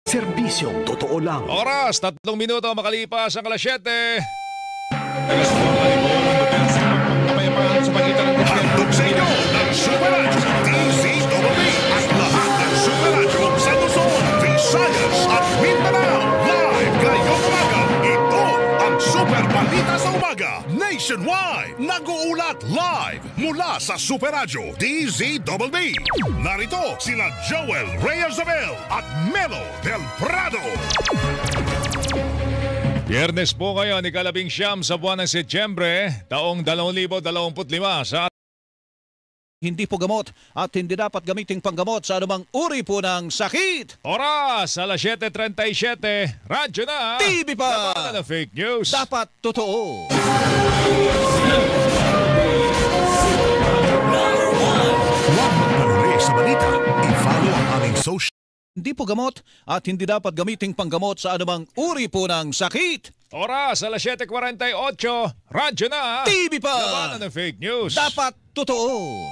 Serbisyong totoo lang. Oras, 3 minuto makalipas ang alas 7. Handog sa inyo ng Super Radio, DZWB at lahat ng Super Radio sa Luzon, Visayas at Mindanao. Live ngayong umaga, ito ang Super Balita sa Umaga Nationwide. Nag-uulat live mula sa Super Radio, DZWB. Narito sina Joel Reyes-Abel at Melo Del Prado. Biyernes po ngayon, ika-19 sa buwan ng Setyembre, taong 2025 sa hindi po gamot at hindi dapat gamiting panggamot sa anumang uri po ng sakit. oras, alas 7:37. Radyo na! TV pa! Labanan ng fake news. Dapat totoo. Huwag magpahuli sa balita. I-follow ang aming social. Hindi po gamot at hindi dapat gamiting panggamot sa anumang uri po ng sakit. Oras, alas 7:48. Radyo na! TV pa! Labanan ng fake news. Dapat totoo.